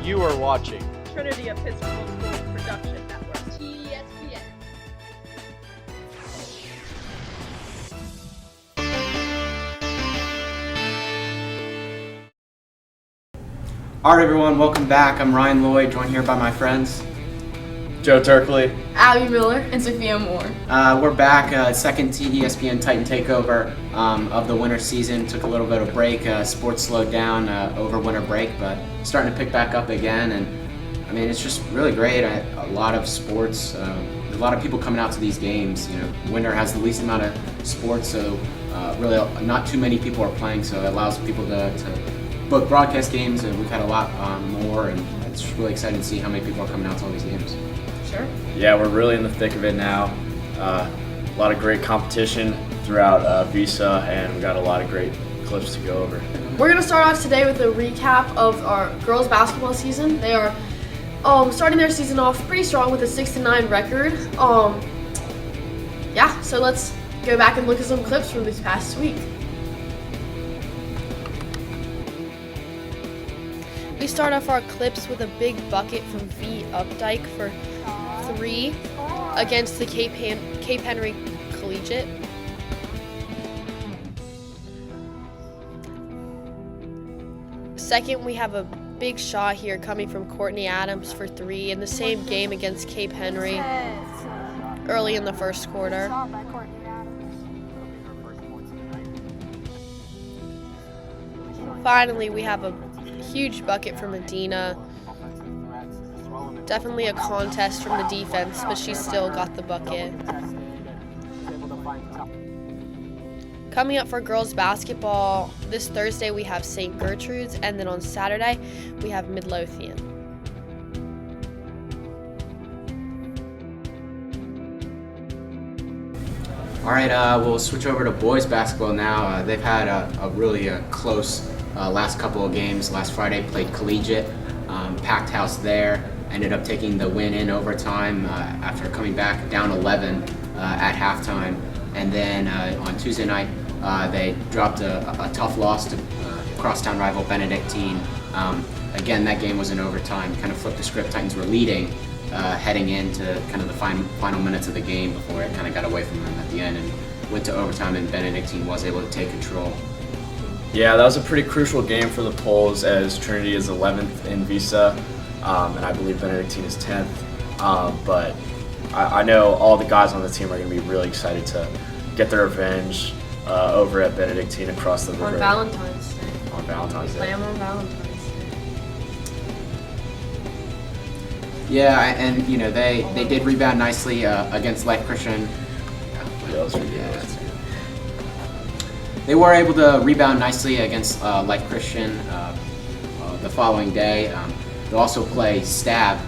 You are watching Trinity Episcopal School Production Network. TESPN. All right, everyone, welcome back. I'm Ryan Lloyd, joined here by my friends. Joe Turkley. Abby Miller and Sophia Moore. We're back, second TESPN Titan Takeover of the winter season. Took a little bit of break. Sports slowed down over winter break, but starting to pick back up again. And I mean, it's just really great. A lot of sports, a lot of people coming out to these games. You know, winter has the least amount of sports, so really not too many people are playing, so it allows people to book broadcast games, and we've had a lot more, and it's really exciting to see how many people are coming out to all these games. Sure. Yeah, we're really in the thick of it now. A lot of great competition throughout Visa, and we got a lot of great clips to go over. We're going to start off today with a recap of our girls basketball season. They are starting their season off pretty strong with a 6-9 record. So let's go back and look at some clips from this past week. We start off our clips with a big bucket from V. Updike for 3 against the Cape Henry Collegiate. Second, we have a big shot here coming from Courtney Adams for 3 in the same game against Cape Henry early in the first quarter. Finally, we have a huge bucket from Medina. Definitely a contest from the defense, but she still got the bucket. Coming up for girls basketball, this Thursday we have St. Gertrude's, and then on Saturday we have Midlothian. All right, we'll switch over to boys basketball now. They've had a really close last couple of games. Last Friday played Collegiate, packed house there. Ended up taking the win in overtime after coming back down 11 at halftime. And then on Tuesday night, they dropped a tough loss to crosstown rival Benedictine. Again, that game was in overtime. Kind of flipped the script. Titans were leading heading into kind of the final minutes of the game before it kind of got away from them at the end and went to overtime, and Benedictine was able to take control. Yeah, that was a pretty crucial game for the Poles, as Trinity is 11th in Visa, and I believe Benedictine is 10th. But I know all the guys on the team are going to be really excited to get their revenge over at Benedictine across the river. On Valentine's Day. On Valentine's Day. Play them on Valentine's Day. Yeah, and you know they did rebound nicely against Life Christian. They were able to rebound nicely against Life Christian the following day. They'll also play Stab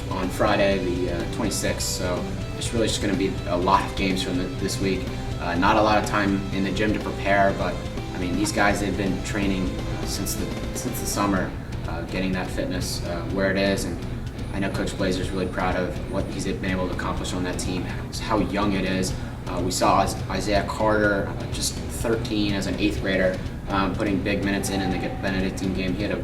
on Friday, the 26th. So it's really just going to be a lot of games from this week. Not a lot of time in the gym to prepare, but I mean these guys, they've been training since the summer, getting that fitness where it is, and I know Coach Blazer's really proud of what he's been able to accomplish on that team, how young it is. We saw Isaiah Carter, just 13 as an 8th grader, putting big minutes in the Benedictine game. He had a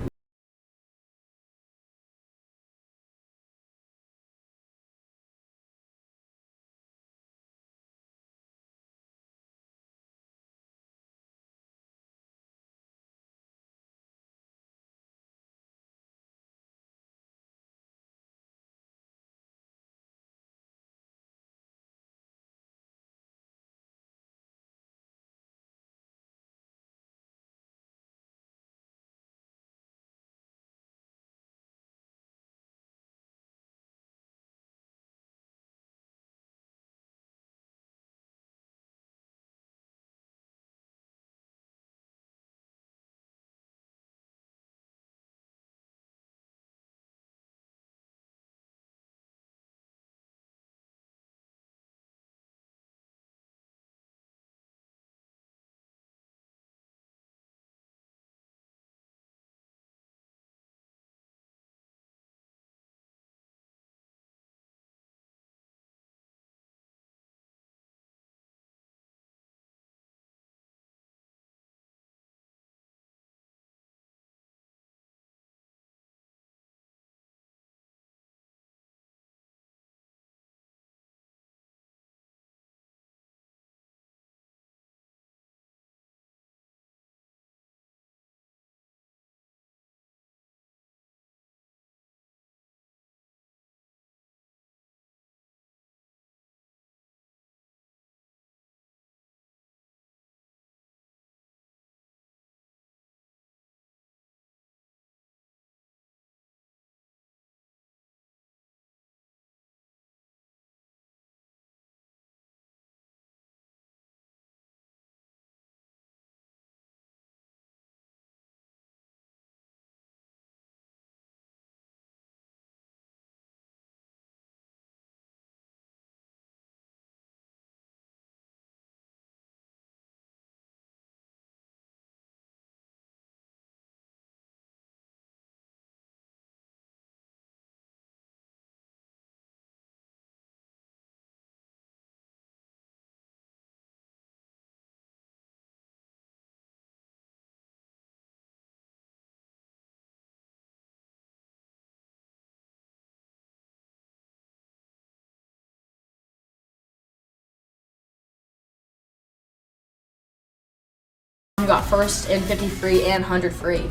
got first in 50 free and 100 free.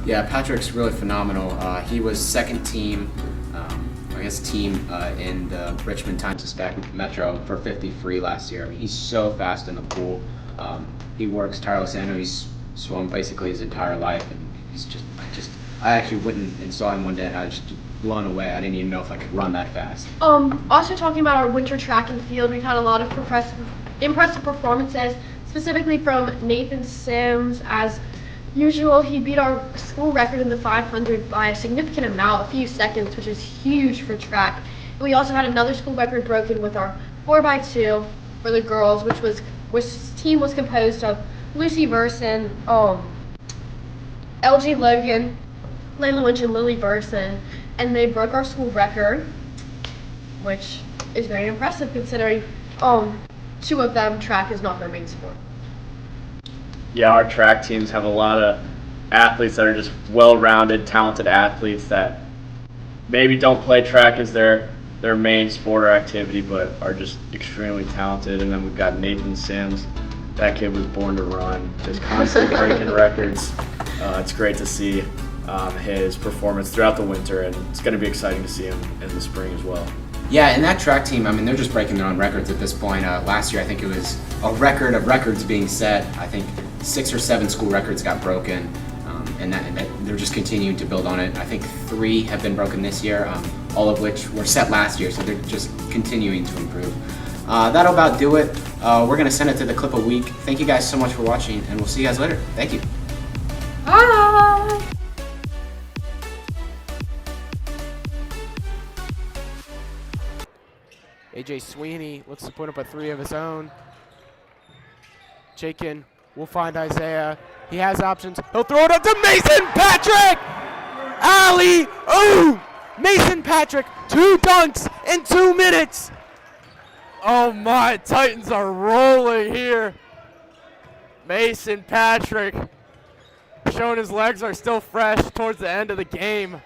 Yeah, Patrick's really phenomenal. He was second team, in the Richmond Times-Spec Metro for 50 free last year. I mean, he's so fast in the pool. He works tirelessly. I know he's swum basically his entire life, and I actually went and saw him one day, and I was just blown away. I didn't even know if I could run that fast. Also talking about our winter track and field, we've had a lot of impressive performances, specifically from Nathan Sims. As usual, he beat our school record in the 500 by a significant amount, a few seconds, which is huge for track. And we also had another school record broken with our 4x2 for the girls, which team was composed of Lucy Burson, LG Logan, Layla Lynch, and Lily Burson, and they broke our school record, which is very impressive considering two of them track is not their main sport. Yeah, our track teams have a lot of athletes that are just well-rounded, talented athletes that maybe don't play track as their main sport or activity, but are just extremely talented. And then we've got Nathan Sims. That kid was born to run, just constantly breaking records. It's great to see his performance throughout the winter, and it's going to be exciting to see him in the spring as well. Yeah, and that track team, I mean, they're just breaking their own records at this point. Last year, I think it was a record of records being set. I think 6 or 7 school records got broken, and they're just continuing to build on it. I think 3 have been broken this year, all of which were set last year, so they're just continuing to improve. That'll about do it. We're going to send it to the clip a week. Thank you guys so much for watching, and we'll see you guys later. Thank you. Bye! AJ Sweeney looks to put up a 3 of his own. Chaikin will find Isaiah. He has options. He'll throw it up to Mason Patrick! Alley! Ooh! Mason Patrick, 2 dunks in 2 minutes! Oh my, Titans are rolling here. Mason Patrick showing his legs are still fresh towards the end of the game.